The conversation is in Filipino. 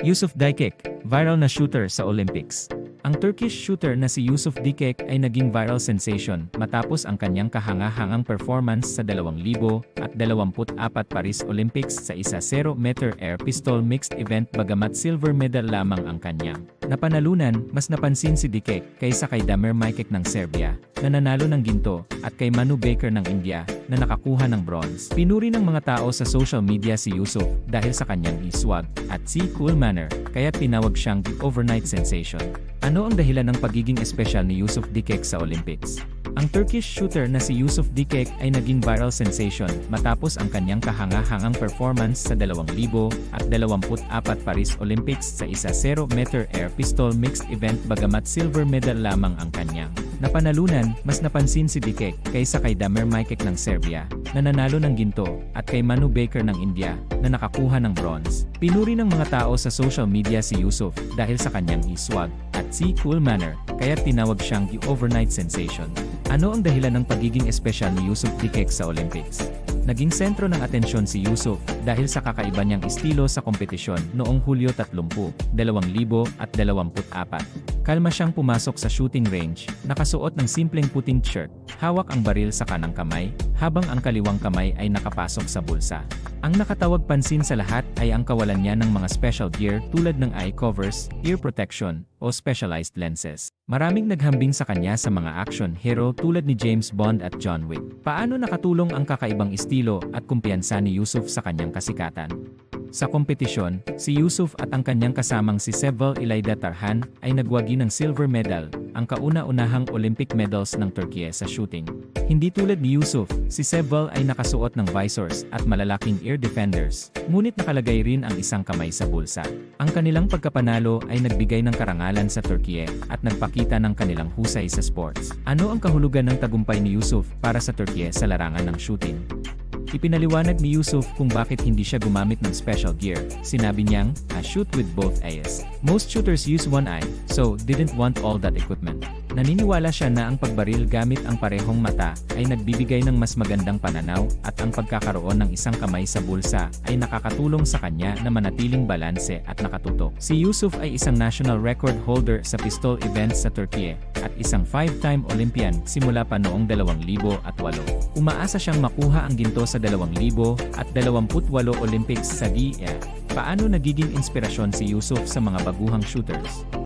Yusuf Dikek, viral na shooter sa Olympics. Ang Turkish shooter na si Yusuf Dikek ay naging viral sensation matapos ang kanyang kahanga-hangang performance sa 2024 Paris Olympics sa 1-0-meter air pistol mixed event bagamat silver medal lamang ang kanyang napanalunan. Mas napansin si Dikek kaysa kay Damir Majkic ng Serbia na nanalo ng ginto at kay Manu Baker ng India na nakakuha ng bronze. Pinuri ng mga tao sa social media si Yusuf dahil sa kanyang swag at cool manner, kaya tinawag siyang the overnight sensation. Ano ang dahilan ng pagiging espesyal ni Yusuf Dikek sa Olympics? Ang Turkish shooter na si Yusuf Dikek ay naging viral sensation matapos ang kanyang kahanga-hangang performance sa 2024 Paris Olympics sa 1-0-meter air pistol mixed event bagamat silver medal lamang ang kanyang napanalunan. Mas napansin si Dikek kaysa kay Damir Majkic ng Serbia na nanalo ng ginto at kay Manu Baker ng India na nakakuha ng bronze. Pinuri ng mga tao sa social media si Yusuf dahil sa kanyang swag at cool manner, kaya tinawag siyang the overnight sensation. Ano ang dahilan ng pagiging espesyal ni Yusuf Dikek sa Olympics? Naging sentro ng atensyon si Yusuf dahil sa kakaiba niyang estilo sa kompetisyon noong Hulyo 30, 2024. Kalma siyang pumasok sa shooting range, nakasuot ng simpleng puting shirt, hawak ang baril sa kanang kamay, habang ang kaliwang kamay ay nakapasok sa bulsa. Ang nakatawag pansin sa lahat ay ang kawalan niya ng mga special gear tulad ng eye covers, ear protection, o specialized lenses. Maraming naghambing sa kanya sa mga action hero tulad ni James Bond at John Wick. Paano nakatulong ang kakaibang estilo at kumpiyansa ni Yusuf sa kanyang kasikatan? Sa kompetisyon, si Yusuf at ang kanyang kasamang si Sevval İlayda Tarhan ay nagwagi ng silver medal, ang kauna-unahang Olympic medals ng Turkiye sa shooting. Hindi tulad ni Yusuf, si Sevval ay nakasuot ng visors at malalaking ear defenders, ngunit nakalagay rin ang isang kamay sa bulsa. Ang kanilang pagkapanalo ay nagbigay ng karangalan sa Turkiye at nagpakita ng kanilang husay sa sports. Ano ang kahulugan ng tagumpay ni Yusuf para sa Turkiye sa larangan ng shooting? Ipinaliwanag ni Yusuf kung bakit hindi siya gumamit ng special gear. Sinabi niyang, "I shoot with both eyes. Most shooters use one eye, so didn't want all that equipment." Naniniwala siya na ang pagbaril gamit ang parehong mata ay nagbibigay ng mas magandang pananaw at ang pagkakaroon ng isang kamay sa bulsa ay nakakatulong sa kanya na manatiling balanse at nakatutok. Si Yusuf ay isang national record holder sa pistol events sa Turkiye at isang 5-time Olympian simula pa noong 2008. Umaasa siyang makuha ang ginto sa 2028 Olympics sa DIA. Paano nagiging inspirasyon si Yusuf sa mga baguhang shooters?